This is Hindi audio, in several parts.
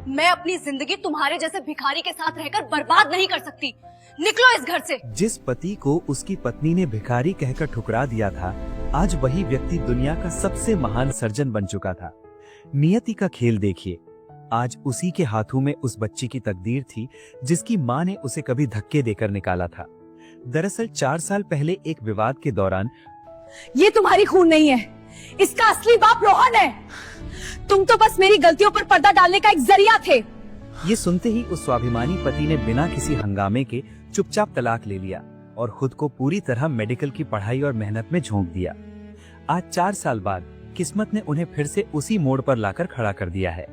मैं अपनी जिंदगी तुम्हारे जैसे भिखारी के साथ रहकर बर्बाद नहीं कर सकती। निकलो इस घर से। जिस पति को उसकी पत्नी ने भिखारी कहकर ठुकरा दिया था, आज वही व्यक्ति दुनिया का सबसे महान सर्जन बन चुका था। नियति का खेल देखिए, आज उसी के हाथों में उस बच्ची की तकदीर थी जिसकी मां ने उसे कभी धक्के देकर निकाला था। दरअसल 4 साल पहले एक विवाद के दौरान, ये तुम्हारी खून नहीं है, इसका असली बाप रोहन है। तुम तो बस मेरी गलतियों पर पर्दा डालने का एक जरिया थे। ये सुनते ही उस स्वाभिमानी पति ने बिना किसी हंगामे के चुपचाप तलाक ले लिया और खुद को पूरी तरह मेडिकल की पढ़ाई और मेहनत में झोंक दिया। आज 4 साल बाद किस्मत ने उन्हें फिर से उसी मोड़ पर लाकर खड़ा कर दिया है।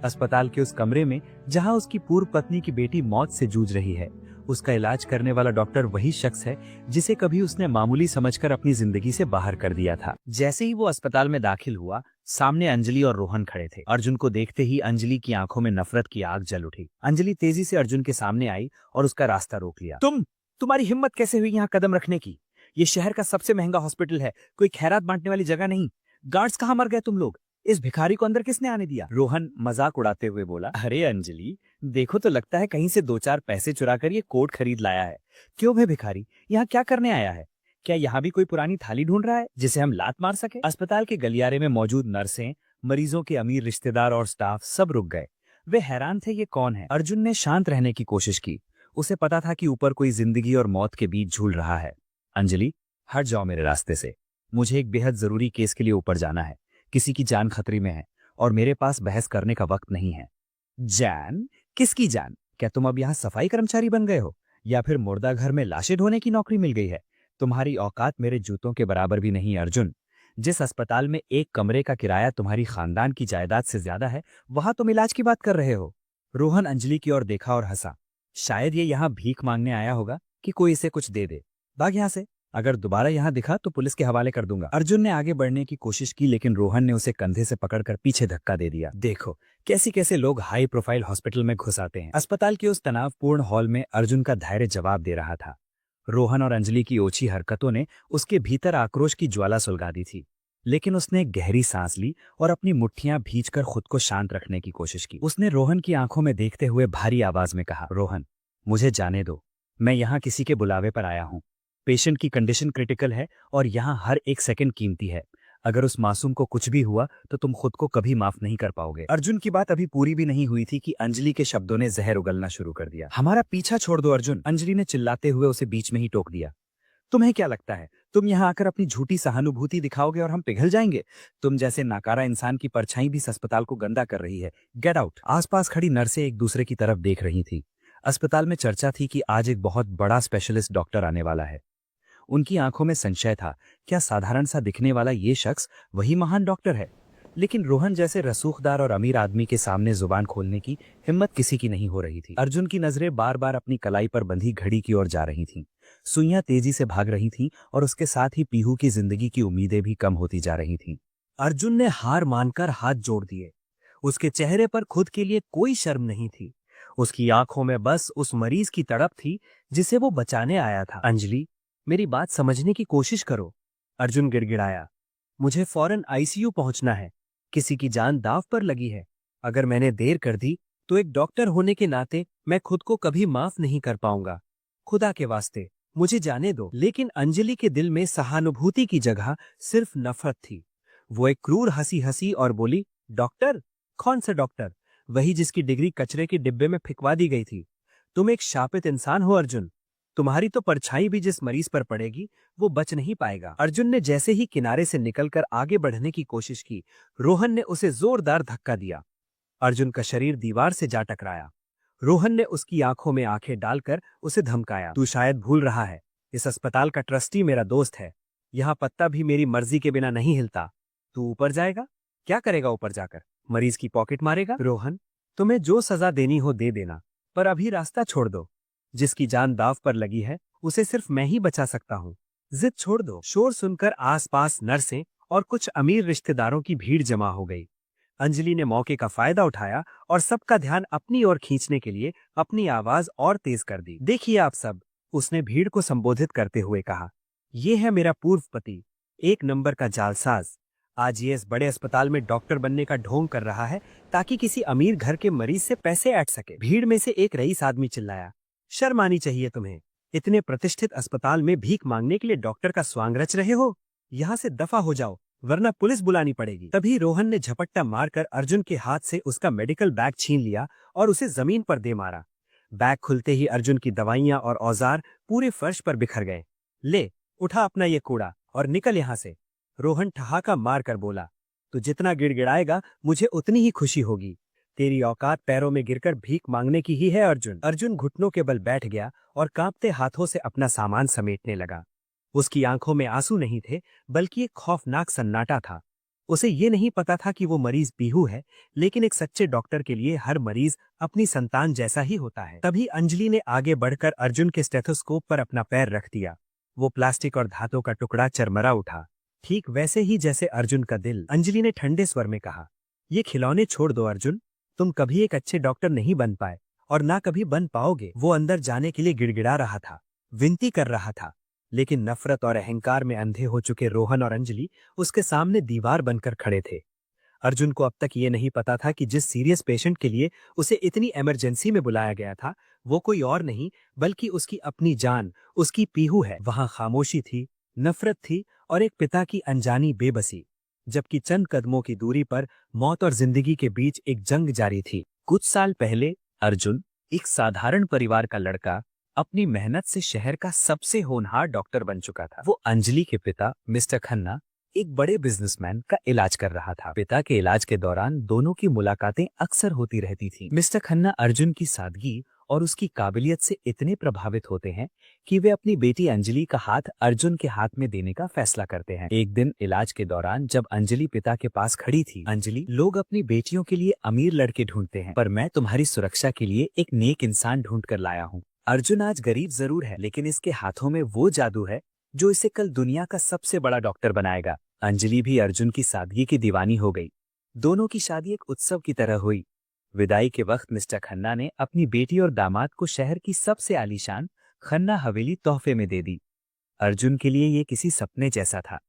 अस्पताल के उस कमरे में जहां उसकी पूर्व पत्नी की बेटी मौत से जूझ रही है, उसका इलाज करने वाला डॉक्टर वही शख्स है जिसे कभी उसने मामूली समझकर अपनी जिंदगी से बाहर कर दिया था। जैसे ही वो अस्पताल में दाखिल हुआ, सामने अंजलि और रोहन खड़े थे। अर्जुन को देखते ही अंजलि की आंखों में नफरत की आग जल उठी। अंजलि तेजी से अर्जुन के सामने आई और उसका रास्ता रोक लिया। तुम्हारी हिम्मत कैसे हुई यहाँ कदम रखने की? ये शहर का सबसे महंगा हॉस्पिटल है, कोई खैरात बांटने वाली जगह नहीं। गार्ड्स कहाँ मर गए तुम लोग? इस भिखारी को अंदर किसने आने दिया? रोहन मजाक उड़ाते हुए बोला, अरे अंजलि, देखो तो लगता है कहीं से 2-4 पैसे चुरा कर ये कोट खरीद लाया है। क्यों भाई भिखारी, यहाँ क्या करने आया है? क्या यहाँ भी कोई पुरानी थाली ढूंढ रहा है जिसे हम लात मार सके? अस्पताल के गलियारे में मौजूद नर्सें, मरीजों के अमीर रिश्तेदार और स्टाफ सब रुक गए। वे हैरान थे ये कौन है। अर्जुन ने शांत रहने की कोशिश की। उसे पता था कि ऊपर कोई जिंदगी और मौत के बीच झूल रहा है। अंजलि, हट जाओ मेरे रास्ते से। मुझे एक बेहद जरूरी केस के लिए ऊपर जाना है। किसी की जान खतरे में है और मेरे पास बहस करने का वक्त नहीं है। जान? किसकी जान? क्या तुम अब यहाँ सफाई कर्मचारी बन गए हो या फिर मुर्दा घर में लाशें ढोने की नौकरी मिल गई है? तुम्हारी औकात मेरे जूतों के बराबर भी नहीं अर्जुन। जिस अस्पताल में एक कमरे का किराया तुम्हारी खानदान की जायदाद से ज्यादा है, वहां तुम इलाज की बात कर रहे हो। रोहन अंजलि की ओर देखा और हंसा। शायद ये यहाँ भीख मांगने आया होगा कि कोई इसे कुछ दे दे। भाग यहाँ से, अगर दोबारा यहाँ दिखा तो पुलिस के हवाले कर दूंगा। अर्जुन ने आगे बढ़ने की कोशिश की, लेकिन रोहन ने उसे कंधे से पकड़कर पीछे धक्का दे दिया। देखो कैसे कैसे लोग हाई प्रोफाइल हॉस्पिटल में घुस आते हैं। अस्पताल के उस तनावपूर्ण हॉल में अर्जुन का धैर्य जवाब दे रहा था। रोहन और अंजलि की ओछी हरकतों ने उसके भीतर आक्रोश की ज्वाला सुलगा दी थी, लेकिन उसने गहरी सांस ली और अपनी मुट्ठियां भींचकर खुद को शांत रखने की कोशिश की। उसने रोहन की आंखों में देखते हुए भारी आवाज में कहा, रोहन, मुझे जाने दो। मैं यहाँ किसी के बुलावे पर आया हूँ। पेशेंट की कंडीशन क्रिटिकल है और यहाँ हर एक सेकंड कीमती है। अगर उस मासूम को कुछ भी हुआ तो तुम खुद को कभी माफ नहीं कर पाओगे। अर्जुन की बात अभी पूरी भी नहीं हुई थी कि अंजलि के शब्दों ने जहर उगलना शुरू कर दिया। हमारा पीछा छोड़ दो अर्जुन, अंजलि ने चिल्लाते हुए उसे बीच में ही टोक दिया। तुम्हें क्या लगता है तुम यहाँ आकर अपनी झूठी सहानुभूति दिखाओगे और हम पिघल जाएंगे? तुम जैसे नाकारा इंसान की परछाई भी इस अस्पताल को गंदा कर रही है। Get out. आसपास खड़ी नर्सें एक दूसरे की तरफ देख रही थी। अस्पताल में चर्चा थी कि आज एक बहुत बड़ा स्पेशलिस्ट डॉक्टर आने वाला है। उनकी आंखों में संशय था, क्या साधारण सा दिखने वाला ये शख्स वही महान डॉक्टर है? लेकिन रोहन जैसे रसूखदार और अमीर आदमी के सामने जुबान खोलने की हिम्मत किसी की नहीं हो रही थी। अर्जुन की नजरें बार बार अपनी कलाई पर बंधी घड़ी की ओर जा रही थीं। सुइयां तेजी से भाग रही थीं और उसके साथ ही पीहू की जिंदगी की उम्मीदें भी कम होती जा रही थीं। अर्जुन ने हार मानकर हाथ जोड़ दिए। उसके चेहरे पर खुद के लिए कोई शर्म नहीं थी। उसकी आंखों में बस उस मरीज की तड़प थी जिसे वो बचाने आया था। अंजलि, मेरी बात समझने की कोशिश करो। अर्जुन गिड़गिड़ाया, मुझे फौरन आईसीयू पहुंचना है। किसी की जान दांव पर लगी है। अगर मैंने देर कर दी तो एक डॉक्टर होने के नाते मैं खुद को कभी माफ नहीं कर पाऊंगा। खुदा के वास्ते मुझे जाने दो। लेकिन अंजलि के दिल में सहानुभूति की जगह सिर्फ नफरत थी। वो एक क्रूर हंसी हंसी और बोली, डॉक्टर? कौन सा डॉक्टर? वही जिसकी डिग्री कचरे के डिब्बे में फेंकवा दी गई थी। तुम एक शापित इंसान हो अर्जुन। तुम्हारी तो परछाई भी जिस मरीज पर पड़ेगी वो बच नहीं पाएगा। अर्जुन ने जैसे ही किनारे से निकलकर आगे बढ़ने की कोशिश की, रोहन ने उसे जोरदार धक्का दिया। अर्जुन का शरीर दीवार से जा टकराया। रोहन ने उसकी आंखों में आंखें डालकर उसे धमकाया, तू शायद भूल रहा है, इस अस्पताल का ट्रस्टी मेरा दोस्त है। यहाँ पत्ता भी मेरी मर्जी के बिना नहीं हिलता। तू ऊपर जाएगा? क्या करेगा ऊपर जाकर? मरीज की पॉकेट मारेगा? रोहन, तुम्हें जो सजा देनी हो दे देना, पर अभी रास्ता छोड़ दो। जिसकी जान दाव पर लगी है उसे सिर्फ मैं ही बचा सकता हूँ। जिद छोड़ दो। शोर सुनकर आसपास नर्सें और कुछ अमीर रिश्तेदारों की भीड़ जमा हो गई। अंजलि ने मौके का फायदा उठाया और सबका ध्यान अपनी ओर खींचने के लिए अपनी आवाज और तेज कर दी। देखिए आप सब, उसने भीड़ को संबोधित करते हुए कहा, ये है मेरा पूर्व पति, एक नंबर का जालसाज। आज ये इस बड़े अस्पताल में डॉक्टर बनने का ढोंग कर रहा है ताकि किसी अमीर घर के मरीज से पैसे ऐंठ सके। भीड़ में से एक रईस आदमी चिल्लाया, शर्म आनी चाहिए तुम्हें, इतने प्रतिष्ठित अस्पताल में भीख मांगने के लिए डॉक्टर का स्वांग रच रहे हो। यहाँ से दफा हो जाओ वरना पुलिस बुलानी पड़ेगी। तभी रोहन ने झपट्टा मारकर अर्जुन के हाथ से उसका मेडिकल बैग छीन लिया और उसे जमीन पर दे मारा। बैग खुलते ही अर्जुन की दवाइयां और औजार पूरे फर्श पर बिखर गए। ले उठा अपना ये कूड़ा और निकल यहाँ से, रोहन ठहाका मार कर बोला। तू जितना गिड़गिड़ाएगा मुझे उतनी ही खुशी होगी। तेरी औकात पैरों में गिरकर भीख मांगने की ही है अर्जुन। अर्जुन घुटनों के बल बैठ गया और कांपते हाथों से अपना सामान समेटने लगा। उसकी आंखों में आंसू नहीं थे बल्कि एक खौफनाक सन्नाटा था। उसे ये नहीं पता था कि वो मरीज पीहू है, लेकिन एक सच्चे डॉक्टर के लिए हर मरीज अपनी संतान जैसा ही होता है। तभी अंजलि ने आगे बढ़कर अर्जुन के स्टेथोस्कोप पर अपना पैर रख दिया। वो प्लास्टिक और धातु का टुकड़ा चरमरा उठा, ठीक वैसे ही जैसे अर्जुन का दिल। अंजलि ने ठंडे स्वर में कहा, ये खिलौने छोड़ दो अर्जुन, तुम कभी एक अच्छे डॉक्टर नहीं बन पाए और ना कभी बन पाओगे। वो अंदर जाने के लिए गिड़गिड़ा रहा था, विनती कर रहा था, लेकिन नफरत और अहंकार में अंधे हो चुके रोहन और अंजलि उसके सामने दीवार बनकर खड़े थे। अर्जुन को अब तक ये नहीं पता था कि जिस सीरियस पेशेंट के लिए उसे इतनी इमरजेंसी में बुलाया गया था वो कोई और नहीं बल्कि उसकी अपनी जान, उसकी पीहू है। वहां खामोशी थी, नफरत थी और एक पिता की अनजानी बेबसी, जबकि चंद कदमों की दूरी पर मौत और जिंदगी के बीच एक जंग जारी थी। कुछ साल पहले अर्जुन, एक साधारण परिवार का लड़का, अपनी मेहनत से शहर का सबसे होनहार डॉक्टर बन चुका था। वो अंजलि के पिता मिस्टर खन्ना, एक बड़े बिजनेसमैन का इलाज कर रहा था। पिता के इलाज के दौरान दोनों की मुलाकातें अक्सर होती रहती थी। मिस्टर खन्ना अर्जुन की सादगी और उसकी काबिलियत से इतने प्रभावित होते हैं कि वे अपनी बेटी अंजलि का हाथ अर्जुन के हाथ में देने का फैसला करते हैं। एक दिन इलाज के दौरान जब अंजलि पिता के पास खड़ी थी, अंजलि, लोग अपनी बेटियों के लिए अमीर लड़के ढूंढते हैं, पर मैं तुम्हारी सुरक्षा के लिए एक नेक इंसान ढूंढ कर लाया हूँ। अर्जुन आज गरीब जरूर है, लेकिन इसके हाथों में वो जादू है जो इसे कल दुनिया का सबसे बड़ा डॉक्टर बनाएगा। अंजलि भी अर्जुन की सादगी की दीवानी हो गई। दोनों की शादी एक उत्सव की तरह हुई। विदाई के वक्त मिस्टर खन्ना ने अपनी बेटी और दामाद को शहर की सबसे आलीशान खन्ना हवेली तोहफे में दे दी। अर्जुन के लिए ये किसी सपने जैसा था।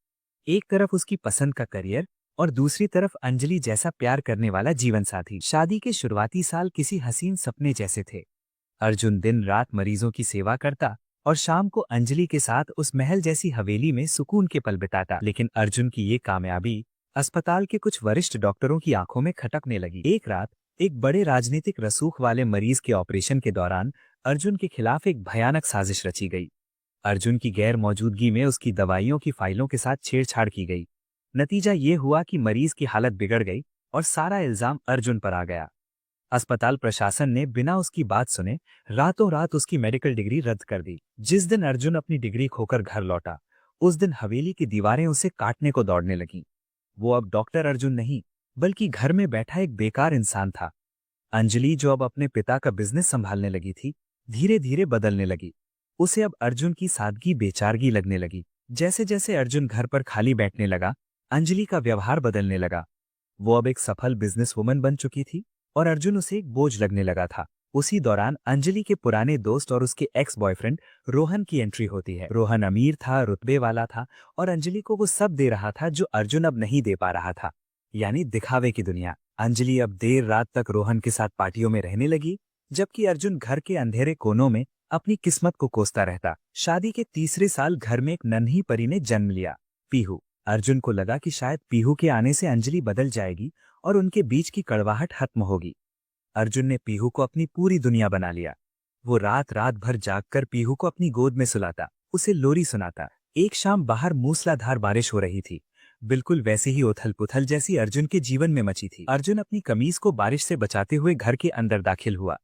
एक तरफ उसकी पसंद का करियर और दूसरी तरफ अंजलि जैसा प्यार करने वाला जीवन साथी। शादी के शुरुआती साल किसी हसीन सपने जैसे थे। अर्जुन दिन रात मरीजों की सेवा करता और शाम को अंजलि के साथ उस महल जैसी हवेली में सुकून के पल बिताता। लेकिन अर्जुन की ये कामयाबी अस्पताल के कुछ वरिष्ठ डॉक्टरों की आंखों में खटकने लगी। एक रात एक बड़े राजनीतिक रसूख वाले मरीज के ऑपरेशन के दौरान अर्जुन के खिलाफ एक भयानक साजिश रची गई। अर्जुन की गैर मौजूदगी में उसकी दवाइयों की फाइलों के साथ छेड़छाड़ की गई। नतीजा ये हुआ कि मरीज की हालत बिगड़ गई और सारा इल्जाम अर्जुन पर आ गया। अस्पताल प्रशासन ने बिना उसकी बात सुने रातों रात उसकी मेडिकल डिग्री रद्द कर दी। जिस दिन अर्जुन अपनी डिग्री खोकर घर लौटा, उस दिन हवेली की दीवारें उसे काटने को दौड़ने लगीं। वो अब डॉक्टर अर्जुन नहीं, बल्कि घर में बैठा एक बेकार इंसान था। अंजलि, जो अब अपने पिता का बिजनेस संभालने लगी थी, धीरे धीरे बदलने लगी। उसे अब अर्जुन की सादगी बेचारगी लगने लगी। जैसे जैसे अर्जुन घर पर खाली बैठने लगा, अंजलि का व्यवहार बदलने लगा। वो अब एक सफल बिजनेसवुमन बन चुकी थी और अर्जुन उसे एक बोझ लगने लगा था। उसी दौरान अंजलि के पुराने दोस्त और उसके एक्स बॉयफ्रेंड रोहन की एंट्री होती है। रोहन अमीर था, रुतबे वाला था और अंजलि को वो सब दे रहा था जो अर्जुन अब नहीं दे पा रहा था, यानी दिखावे की दुनिया। अंजलि अब देर रात तक रोहन के साथ पार्टियों में रहने लगी, जबकि अर्जुन घर के अंधेरे कोनों में अपनी किस्मत को कोसता रहता। शादी के तीसरे साल घर में एक नन्ही परी ने जन्म लिया, पीहू। अर्जुन को लगा कि शायद पीहू के आने से अंजलि बदल जाएगी और उनके बीच की कड़वाहट खत्म होगी। अर्जुन ने पीहू को अपनी पूरी दुनिया बना लिया। वो रात रात भर जागकर पीहू को अपनी गोद में सुलाता, उसे लोरी सुनाता। एक शाम बाहर मूसलाधार बारिश हो रही थी, बिल्कुल वैसी ही उथल पुथल जैसी अर्जुन के जीवन में मची थी। अर्जुन अपनी कमीज को बारिश से बचाते हुए घर के अंदर दाखिल हुआ।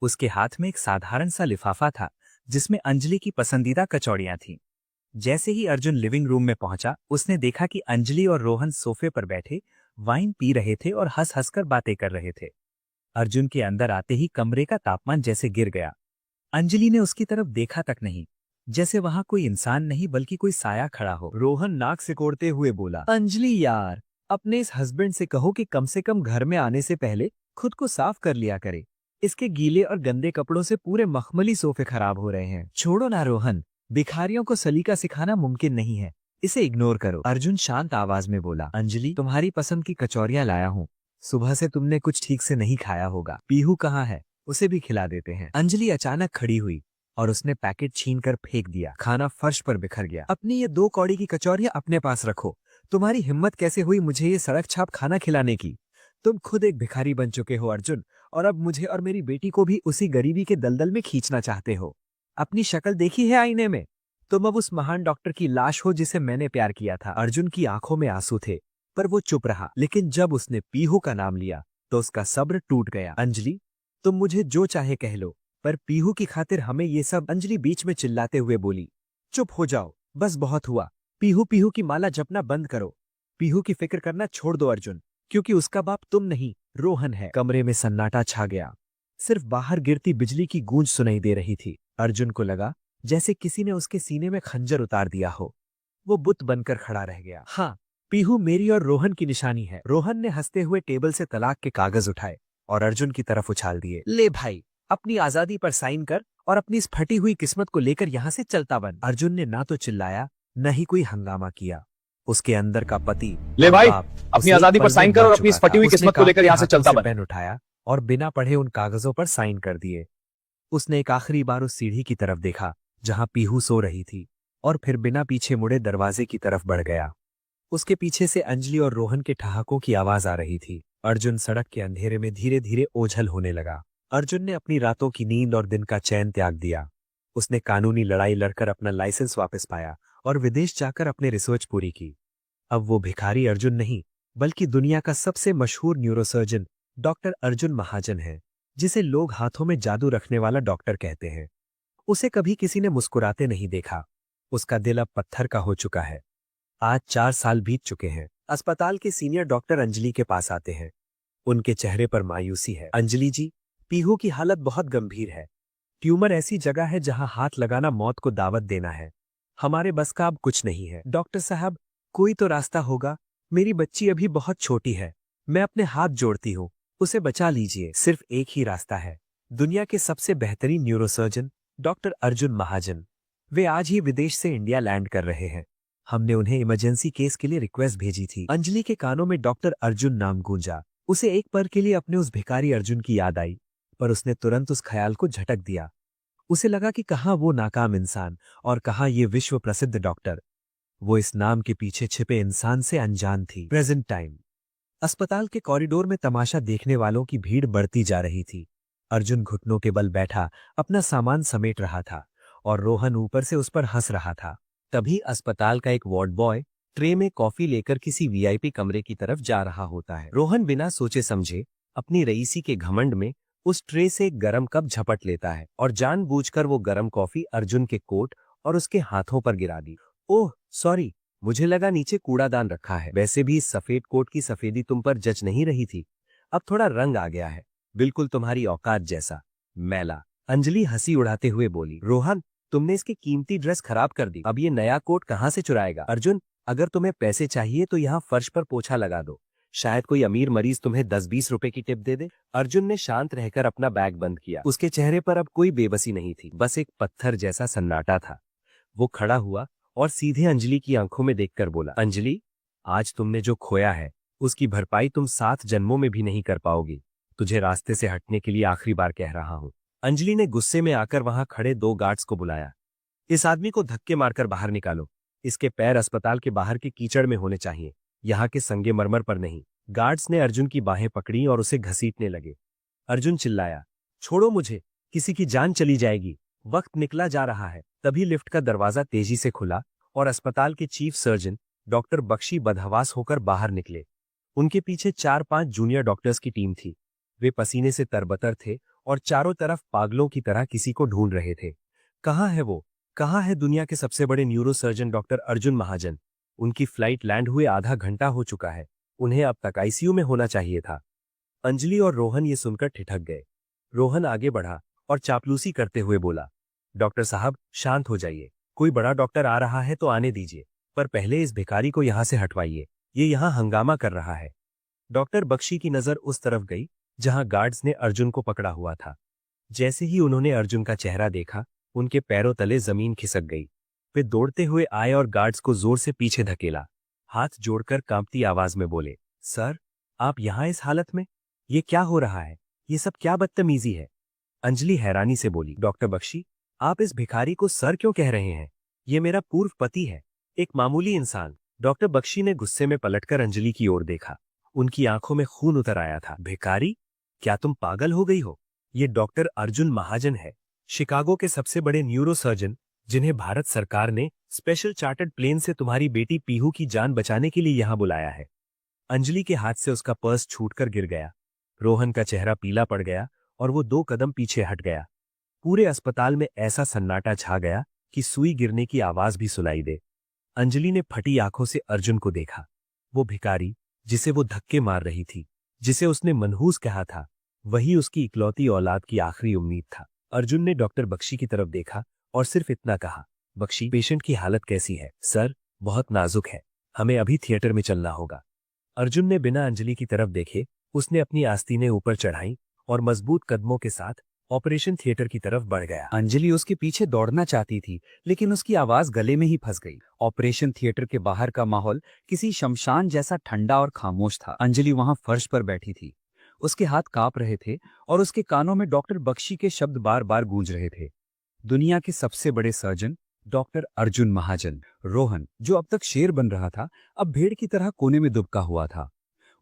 उसके हाथ में एक साधारण सा लिफाफा था जिसमें अंजलि की पसंदीदा कचौड़ियां थीं। जैसे ही अर्जुन लिविंग रूम में पहुंचा, उसने देखा कि अंजलि और रोहन सोफे पर बैठे वाइन पी रहे थे और हंस हंसकर बातें कर रहे थे। अर्जुन के अंदर आते ही कमरे का तापमान जैसे गिर गया। अंजलि ने उसकी तरफ देखा तक नहीं, जैसे वहां कोई इंसान नहीं बल्कि कोई साया खड़ा हो। रोहन नाक सिकोड़ते हुए बोला, अंजलि यार, अपने इस हस्बैंड से कहो कि कम से कम घर में आने से पहले खुद को साफ कर लिया करे। इसके गीले और गंदे कपड़ों से पूरे मखमली सोफे खराब हो रहे हैं। छोड़ो ना रोहन, भिखारियों को सलीका सिखाना मुमकिन नहीं है, इसे इग्नोर करो। अर्जुन शांत आवाज में बोला, अंजलि तुम्हारी पसंद की कचौरियां लाया हूँ। सुबह से तुमने कुछ ठीक से नहीं खाया होगा। पीहू कहाँ है, उसे भी खिला देते हैं। अंजलि अचानक खड़ी हुई और उसने पैकेट छीनकर फेंक दिया। खाना फर्श पर बिखर गया। अपनी ये 2 कौड़ी की कचौरियां अपने पास रखो। तुम्हारी हिम्मत कैसे हुई मुझे ये सड़क छाप खाना खिलाने की? तुम खुद एक भिखारी बन चुके हो अर्जुन, और अब मुझे और मेरी बेटी को भी उसी गरीबी के दलदल में खींचना चाहते हो। अपनी शक्ल देखी है आईने में? तुम अब उस महान डॉक्टर की लाश हो जिसे मैंने प्यार किया था। अर्जुन की आंखों में आंसू थे, पर वो चुप रहा। लेकिन जब उसने पीहू का नाम लिया तो उसका सब्र टूट गया। अंजलि, तुम मुझे जो चाहे कह लो, पर पीहू की खातिर हमें ये सब। अंजलि बीच में चिल्लाते हुए बोली, चुप हो जाओ, बस बहुत हुआ। पीहू पीहू की माला जपना बंद करो। पीहू की फिक्र करना छोड़ दो अर्जुन, क्योंकि उसका बाप तुम नहीं, रोहन है। कमरे में सन्नाटा छा गया। सिर्फ बाहर गिरती बिजली की गूंज सुनाई दे रही थी। अर्जुन को लगा जैसे किसी ने उसके सीने में खंजर उतार दिया हो। वो बुत बनकर खड़ा रह गया। हाँ, पीहू मेरी और रोहन की निशानी है। रोहन ने हंसते हुए टेबल से तलाक के कागज उठाए और अर्जुन की तरफ उछाल दिए। ले भाई, अपनी आजादी पर साइन कर और अपनी इस फटी हुई किस्मत को लेकर यहाँ से चलता बन। अर्जुन ने ना तो चिल्लाया, न ही कोई हंगामा किया। उसके अंदर का पति, ले भाई, बाप, अपनी उसे आजादी एक पर पल साइन में कर मर और अपनी इस चुका फटी था। हुई उसने किस्मत को कांपते लेकर यहाँ से हाथों चलता बन। पेन उठाया और बिना पढ़े उन कागजों पर साइन कर दिए। उसने एक आखिरी बार उस सीढ़ी की तरफ देखा जहां पीहू सो रही थी, और फिर बिना पीछे मुड़े दरवाजे की तरफ बढ़ गया। उसके पीछे से अंजलि और रोहन के ठहाकों की आवाज आ रही थी। अर्जुन सड़क के अंधेरे में धीरे धीरे ओझल होने लगा। अर्जुन ने अपनी रातों की नींद और दिन का चैन त्याग दिया। उसने कानूनी लड़ाई लड़कर अपना लाइसेंस वापस पाया और विदेश जाकर अपने रिसर्च पूरी की। अब वो भिखारी अर्जुन नहीं, बल्कि दुनिया का सबसे मशहूर न्यूरोसर्जन डॉक्टर अर्जुन महाजन है, जिसे लोग हाथों में जादू रखने वाला डॉक्टर कहते हैं। उसे कभी किसी ने मुस्कुराते नहीं देखा। उसका दिल अब पत्थर का हो चुका है। आज 4 साल बीत चुके हैं। अस्पताल के सीनियर डॉक्टर अंजलि के पास आते हैं। उनके चेहरे पर मायूसी है। अंजलि जी, पीहू की हालत बहुत गंभीर है। ट्यूमर ऐसी जगह है जहां हाथ लगाना मौत को दावत देना है। हमारे बस का अब कुछ नहीं है। डॉक्टर साहब, कोई तो रास्ता होगा। मेरी बच्ची अभी बहुत छोटी है। मैं अपने हाथ जोड़ती हूँ, उसे बचा लीजिए। सिर्फ एक ही रास्ता है। दुनिया के सबसे बेहतरीन न्यूरोसर्जन डॉक्टर अर्जुन महाजन, वे आज ही विदेश से इंडिया लैंड कर रहे हैं। हमने उन्हें इमरजेंसी केस के लिए रिक्वेस्ट भेजी थी। अंजलि के कानों में डॉक्टर अर्जुन नाम गूंजा। उसे एक पल के लिए अपने उस भिखारी अर्जुन की याद आई, पर उसने तुरंत उस ख्याल को झटक दिया। उसे लगा कि कहाँ वो नाकाम इंसान और कहाँ ये विश्व प्रसिद्ध डॉक्टर। वो इस नाम के पीछे छिपे इंसान से अनजान थी। Present time. अस्पताल के कॉरिडोर में तमाशा देखने वालों की भीड़ बढ़ती जा रही थी। अर्जुन घुटनों के बल बैठा अपना सामान समेट रहा था और रोहन ऊपर से उस पर हंस रहा था। तभी अस्पताल का एक वार्ड बॉय ट्रे में कॉफी लेकर किसी वीआईपी कमरे की तरफ जा रहा होता है। रोहन बिना सोचे समझे अपनी रईसी के घमंड में उस ट्रे से एक गरम कप झपट लेता है और जानबूझकर वो गरम कॉफी अर्जुन के कोट और उसके हाथों पर गिरा दी। ओह सॉरी, मुझे लगा नीचे कूड़ादान रखा है। वैसे भी इस सफेद कोट की सफेदी तुम पर जच नहीं रही थी। अब थोड़ा रंग आ गया है, बिल्कुल तुम्हारी औकात जैसा मैला। अंजलि हंसी उड़ाते हुए बोली, रोहन, तुमने इसकी कीमती ड्रेस खराब कर दी। अब ये नया कोट कहाँ से चुराएगा? अर्जुन, अगर तुम्हें पैसे चाहिए तो यहाँ फर्श पर पोछा लगा दो। शायद कोई अमीर मरीज तुम्हें 10-20 रुपए की टिप दे दे। अर्जुन ने शांत रहकर अपना बैग बंद किया। उसके चेहरे पर अब कोई बेबसी नहीं थी, बस एक पत्थर जैसा सन्नाटा था। वो खड़ा हुआ और सीधे अंजलि की आंखों में देखकर बोला, अंजलि, आज तुमने जो खोया है उसकी भरपाई तुम 7 जन्मों में भी नहीं कर पाओगी। तुझे रास्ते से हटने के लिए आखिरी बार कह रहा हूं। अंजलि ने गुस्से में आकर वहां खड़े 2 गार्ड्स को बुलाया। इस आदमी को धक्के मारकर बाहर निकालो। इसके पैर अस्पताल के बाहर के कीचड़ में होने चाहिए, यहाँ के संगे मरमर पर नहीं। गार्ड्स ने अर्जुन की बाहें पकड़ी और उसे घसीटने लगे। अर्जुन चिल्लाया, छोड़ो मुझे, किसी की जान चली जाएगी। वक्त निकला जा रहा है। तभी लिफ्ट का दरवाजा तेजी से खुला और अस्पताल के चीफ सर्जन डॉक्टर बख्शी बदहवास होकर बाहर निकले। उनके पीछे 4-5 जूनियर डॉक्टर्स की टीम थी। वे पसीने से तरबतर थे और चारों तरफ पागलों की तरह किसी को ढूंढ रहे थे। कहाँ है वो? कहाँ है दुनिया के सबसे बड़े न्यूरोसर्जन डॉक्टर अर्जुन महाजन? उनकी फ्लाइट लैंड हुए आधा घंटा हो चुका है। उन्हें अब तक आईसीयू में होना चाहिए था। अंजलि और रोहन ये सुनकर ठिठक गए। रोहन आगे बढ़ा और चापलूसी करते हुए बोला, डॉक्टर साहब, शांत हो जाइए। कोई बड़ा डॉक्टर आ रहा है तो आने दीजिए, पर पहले इस भिखारी को यहाँ से हटवाइए। ये यहाँ हंगामा कर रहा है। डॉक्टर बख्शी की नजर उस तरफ गई जहां गार्ड्स ने अर्जुन को पकड़ा हुआ था। जैसे ही उन्होंने अर्जुन का चेहरा देखा, उनके पैरों तले जमीन खिसक गई। वे दौड़ते हुए आए और गार्ड्स को जोर से पीछे धकेला। हाथ जोड़कर कांपती आवाज में बोले, सर, आप यहाँ इस हालत में? ये क्या हो रहा है? ये सब क्या बदतमीजी है? अंजलि हैरानी से बोली, डॉक्टर बख्शी, आप इस भिखारी को सर क्यों कह रहे हैं? ये मेरा पूर्व पति है, एक मामूली इंसान। डॉक्टर बख्शी ने गुस्से में पलटकर अंजलि की ओर देखा। उनकी आंखों में खून उतर आया था। भिखारी? क्या तुम पागल हो गई हो? ये डॉक्टर अर्जुन महाजन है, शिकागो के सबसे बड़े न्यूरोसर्जन, जिन्हें भारत सरकार ने स्पेशल चार्टर्ड प्लेन से तुम्हारी बेटी पीहू की जान बचाने के लिए यहां बुलाया है। अंजलि के हाथ से उसका पर्स छूटकर गिर गया। रोहन का चेहरा पीला पड़ गया और वो 2 कदम पीछे हट गया। पूरे अस्पताल में ऐसा सन्नाटा छा गया कि सुई गिरने की आवाज भी सुनाई दे। अंजलि ने फटी आंखों से अर्जुन को देखा। वो भिखारी जिसे वो धक्के मार रही थी, जिसे उसने मनहूस कहा था, वही उसकी इकलौती औलाद की आखिरी उम्मीद था। अर्जुन ने डॉक्टर बख्शी की तरफ देखा और सिर्फ इतना कहा, बख्शी, पेशेंट की हालत कैसी है? सर, बहुत नाजुक है, हमें अभी थिएटर में चलना होगा। अर्जुन ने बिना अंजलि की तरफ देखे उसने अपनी आस्तीनें ऊपर चढ़ाई और मजबूत कदमों के साथ ऑपरेशन थिएटर की तरफ बढ़ गया। अंजलि उसके पीछे दौड़ना चाहती थी, लेकिन उसकी आवाज गले में ही फंस गई। ऑपरेशन थिएटर के बाहर का माहौल किसी शमशान जैसा ठंडा और खामोश था। अंजलि वहां फर्श पर बैठी थी, उसके हाथ कांप रहे थे और उसके कानों में डॉक्टर बख्शी के शब्द बार बार गूंज रहे थे। दुनिया के सबसे बड़े सर्जन डॉक्टर अर्जुन महाजन। रोहन, जो अब तक शेर बन रहा था, अब भेड़ की तरह कोने में दुबका हुआ था।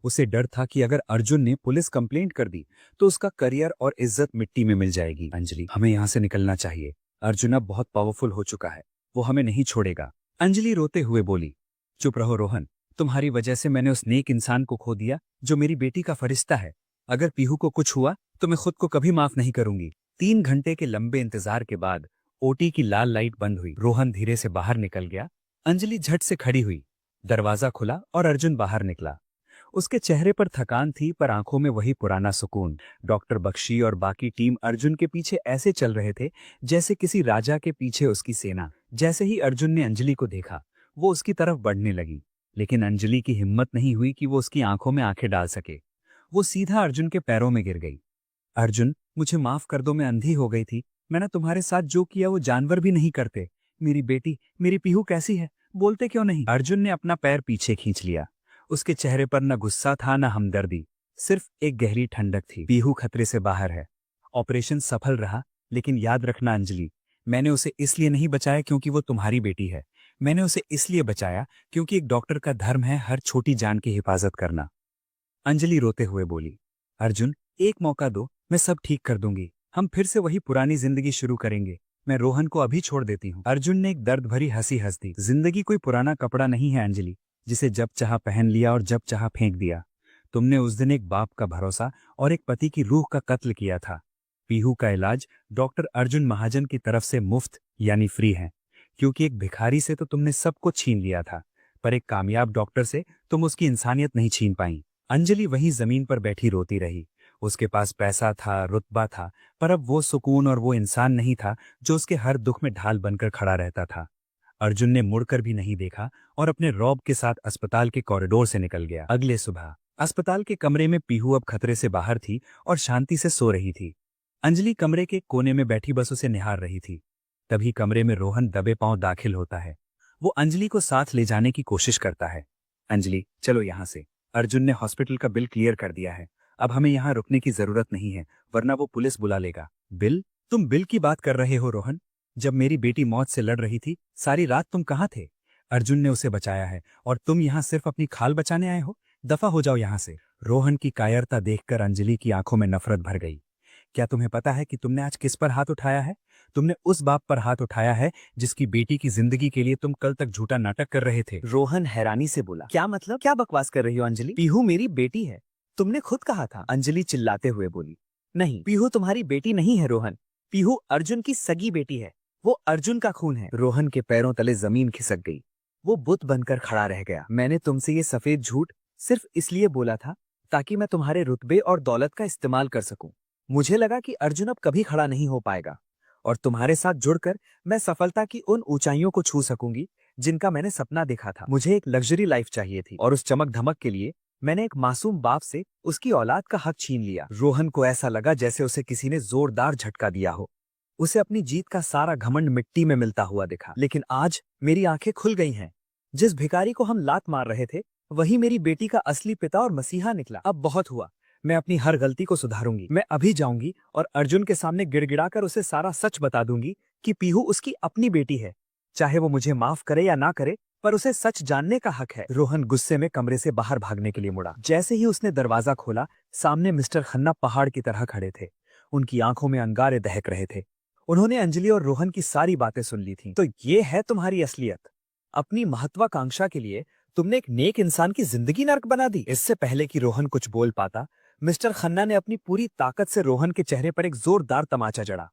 उसे डर था कि अगर अर्जुन ने पुलिस कंप्लेंट कर दी तो उसका करियर और इज्जत मिट्टी में मिल जाएगी। अंजलि, हमें यहाँ से निकलना चाहिए। अर्जुन अब बहुत पावरफुल हो चुका है, वो हमें नहीं छोड़ेगा। अंजलि रोते हुए बोली, चुप रहो रोहन, तुम्हारी वजह से मैंने उस नेक इंसान को खो दिया जो मेरी बेटी का फरिश्ता है। अगर पीहू को कुछ हुआ तो मैं खुद को कभी माफ नहीं करूंगी। 3 घंटे के लंबे इंतजार के बाद ओटी की लाल लाइट बंद हुई। रोहन धीरे से बाहर निकल गया। अंजलि झट से खड़ी हुई। दरवाजा खुला और अर्जुन बाहर निकला। उसके चेहरे पर थकान थी, पर आंखों में वही पुराना सुकून। डॉक्टर बख्शी और बाकी टीम अर्जुन के पीछे ऐसे चल रहे थे जैसे किसी राजा के पीछे उसकी सेना। जैसे ही अर्जुन ने अंजलि को देखा, वो उसकी तरफ बढ़ने लगी, लेकिन अंजलि की हिम्मत नहीं हुई कि वो उसकी आंखों में आंखें डाल सके। वो सीधा अर्जुन के पैरों में गिर गई। अर्जुन, मुझे माफ कर दो, मैं अंधी हो गई थी। मैंने तुम्हारे साथ जो किया वो जानवर भी नहीं करते। मेरी बेटी, मेरी पीहू कैसी है? बोलते क्यों नहीं? अर्जुन ने अपना पैर पीछे खींच लिया। उसके चेहरे पर न गुस्सा था न हमदर्दी, सिर्फ एक गहरी ठंडक थी। पीहू खतरे से बाहर है। ऑपरेशन सफल रहा, लेकिन याद रखना अंजलि, मैंने उसे इसलिए नहीं बचाया क्योंकि वो तुम्हारी बेटी है। मैंने उसे इसलिए बचाया क्योंकि एक डॉक्टर का धर्म है हर छोटी जान की हिफाजत करना। अंजलि रोते हुए बोली, अर्जुन, एक मौका दो, मैं सब ठीक कर दूंगी। हम फिर से वही पुरानी जिंदगी शुरू करेंगे। मैं रोहन को अभी छोड़ देती हूँ। अर्जुन ने एक दर्द भरी हंसी हंस दी। जिंदगी कोई पुराना कपड़ा नहीं है अंजलि, जिसे जब चाहा पहन लिया और जब चाहा फेंक दिया। तुमने उस दिन एक बाप का भरोसा और एक पति की रूह का कत्ल किया था। पीहू का इलाज डॉक्टर अर्जुन महाजन की तरफ से मुफ्त यानी फ्री है, क्योंकि एक भिखारी से तो तुमने सब कुछ छीन लिया था, पर एक कामयाब डॉक्टर से तुम उसकी इंसानियत नहीं छीन पाई। अंजलि वहीं जमीन पर बैठी रोती रही। उसके पास पैसा था, रुतबा था, पर अब वो सुकून और वो इंसान नहीं था जो उसके हर दुख में ढाल बनकर खड़ा रहता था। अर्जुन ने मुड़कर भी नहीं देखा और अपने रौब के साथ अस्पताल के कॉरिडोर से निकल गया। अगले सुबह अस्पताल के कमरे में पीहू अब खतरे से बाहर थी और शांति से सो रही थी। अंजलि कमरे के कोने में बैठी बस उसे निहार रही थी। तभी कमरे में रोहन दबे पांव दाखिल होता है। वो अंजलि को साथ ले जाने की कोशिश करता है। अंजलि, चलो यहाँ से। अर्जुन ने हॉस्पिटल का बिल क्लियर कर दिया है। अब हमें यहाँ रुकने की जरूरत नहीं है, वरना वो पुलिस बुला लेगा। बिल? तुम बिल की बात कर रहे हो रोहन? जब मेरी बेटी मौत से लड़ रही थी, सारी रात तुम कहाँ थे? अर्जुन ने उसे बचाया है और तुम यहाँ सिर्फ अपनी खाल बचाने आए हो? दफा हो जाओ यहाँ से। रोहन की कायरता देखकर अंजलि की आंखों में नफरत भर गई। क्या तुम्हें पता है कि तुमने आज किस पर हाथ उठाया है? तुमने उस बाप पर हाथ उठाया है जिसकी बेटी की जिंदगी के लिए तुम कल तक झूठा नाटक कर रहे थे। रोहन हैरानी से बोला, क्या मतलब? क्या बकवास कर रही हो अंजलि? पीहू मेरी बेटी है, तुमने खुद कहा था। अंजलि चिल्लाते हुए बोली, नहीं, पीहू तुम्हारी बेटी नहीं है रोहन। पीहू अर्जुन की सगी बेटी है, वो अर्जुन का खून है। रोहन के पैरों तले जमीन खिसक गई। वो बुत बनकर खड़ा रह गया। मैंने तुमसे ये सफेद झूठ सिर्फ इसलिए बोला था ताकि मैं तुम्हारे रुतबे और दौलत का इस्तेमाल कर सकूं। मुझे लगा कि अर्जुन अब कभी खड़ा नहीं हो पाएगा और तुम्हारे साथ जुड़कर मैं सफलता की उन ऊंचाइयों को छू सकूंगी जिनका मैंने सपना देखा था। मुझे एक लग्जरी लाइफ चाहिए थी और उस चमक धमक के लिए मैंने एक मासूम बाप से उसकी औलाद का हक छीन लिया। रोहन को ऐसा लगा जैसे उसे किसी ने जोरदार झटका दिया हो। उसे अपनी जीत का सारा घमंड मिट्टी में मिलता हुआ दिखा। लेकिन आज मेरी आंखें खुल गई हैं। जिस भिखारी को हम लात मार रहे थे वही मेरी बेटी का असली पिता और मसीहा निकला। अब बहुत हुआ, मैं अपनी हर गलती को सुधारूंगी। मैं अभी जाऊंगी और अर्जुन के सामने गिड़गिड़ाकर उसे सारा सच बता दूंगी कि पीहू उसकी अपनी बेटी है। चाहे वो मुझे माफ करे या ना करे, पर उसे सच जानने का हक है। रोहन गुस्से में कमरे से बाहर भागने के लिए मुड़ा। जैसे ही उसने दरवाजा खोला, सामने मिस्टर खन्ना पहाड़ की तरह खड़े थे। उनकी आंखों में अंगारे दहक रहे थे। उन्होंने अंजलि और रोहन की सारी बातें सुन ली थीं। तो ये है तुम्हारी असलियत। अपनी महत्वाकांक्षा के लिए तुमने एक नेक इंसान की जिंदगी नर्क बना दी। इससे पहले कि रोहन कुछ बोल पाता, मिस्टर खन्ना ने अपनी पूरी ताकत से रोहन के चेहरे पर एक जोरदार तमाचा जड़ा।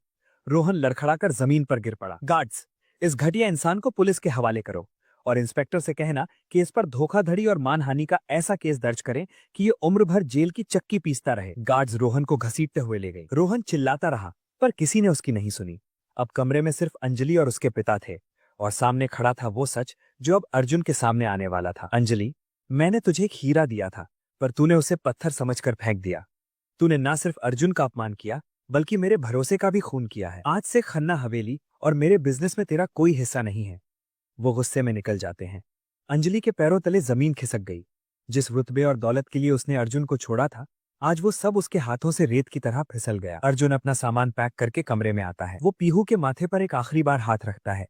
रोहन लड़खड़ाकर जमीन पर गिर पड़ा। गार्ड्स, इस घटिया इंसान को पुलिस के हवाले करो और इंस्पेक्टर से कहना कि इस पर धोखाधड़ी और मानहानि का ऐसा केस दर्ज करें कि ये उम्र भर जेल की चक्की पीसता रहे। गार्ड्स रोहन को घसीटते हुए ले गए। रोहन चिल्लाता रहा, पर किसी ने उसकी नहीं सुनी। अब कमरे में सिर्फ अंजलि और उसके पिता थे और सामने खड़ा था वो सच जो अब अर्जुन के सामने आने वाला था। अंजलि, मैंने तुझे एक हीरा दिया था, पर तूने उसे पत्थर समझकर फेंक दिया। तूने न सिर्फ अर्जुन का अपमान किया, बल्कि मेरे भरोसे का भी खून किया है। आज से खन्ना हवेली और मेरे बिजनेस में तेरा कोई हिस्सा नहीं है। वो गुस्से में निकल जाते हैं। अंजलि के पैरों तले जमीन खिसक गई। जिस रुतबे और दौलत के लिए उसने अर्जुन को छोड़ा था, आज वो सब उसके हाथों से रेत की तरह फिसल गया। अर्जुन अपना सामान पैक करके कमरे में आता है। वो पीहू के माथे पर एक आखिरी बार हाथ रखता है।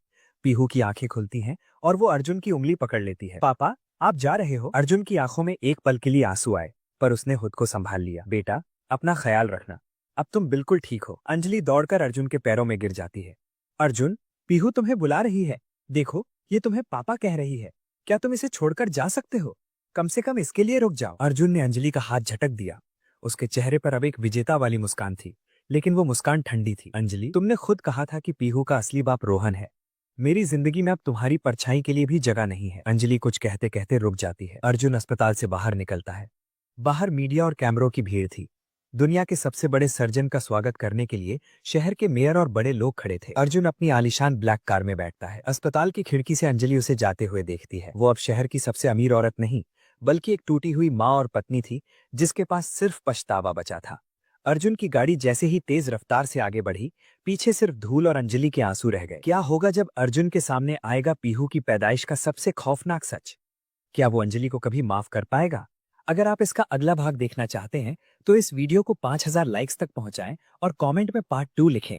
पीहू की आंखें खुलती हैं और वो अर्जुन की उंगली पकड़ लेती है। पापा, आप जा रहे हो? अर्जुन की आंखों में एक पल के लिए आंसू आए, पर उसने खुद को संभाल लिया। बेटा, अपना ख्याल रखना, अब तुम बिल्कुल ठीक हो। अंजलि दौड़कर अर्जुन के पैरों में गिर जाती है। अर्जुन, पीहू तुम्हें बुला रही है। देखो, ये तुम्हें पापा कह रही है। क्या तुम इसे छोड़कर जा सकते हो? कम से कम इसके लिए रुक जाओ। अर्जुन ने अंजलि का हाथ झटक दिया। उसके चेहरे पर अब एक विजेता वाली मुस्कान थी, लेकिन वो मुस्कान ठंडी थी। अंजलि, तुमने खुद कहा था कि पीहू का असली बाप रोहन है। मेरी जिंदगी में अब तुम्हारी परछाई के लिए भी जगह नहीं है। अंजलि कुछ कहते कहते रुक जाती है। अर्जुन अस्पताल से बाहर निकलता है। बाहर मीडिया और कैमरों की भीड़ थी। दुनिया के सबसे बड़े सर्जन का स्वागत करने के लिए शहर के मेयर और बड़े लोग खड़े थे। अर्जुन अपनी आलीशान ब्लैक कार में बैठता है। अस्पताल की खिड़की से अंजलि उसे जाते हुए देखती है। वो अब शहर की सबसे अमीर औरत नहीं, बल्कि एक टूटी हुई माँ और पत्नी थी, जिसके पास सिर्फ पछतावा बचा था। अर्जुन की गाड़ी जैसे ही तेज रफ्तार से आगे बढ़ी, पीछे सिर्फ धूल और अंजलि के आंसू रह गए। क्या होगा जब अर्जुन के सामने आएगा पीहू की पैदाइश का सबसे खौफनाक सच? क्या वो अंजलि को कभी माफ कर पाएगा? अगर आप इसका अगला भाग देखना चाहते हैं तो इस वीडियो को 5000 लाइक्स तक पहुंचाएं और कमेंट में पार्ट 2 लिखें।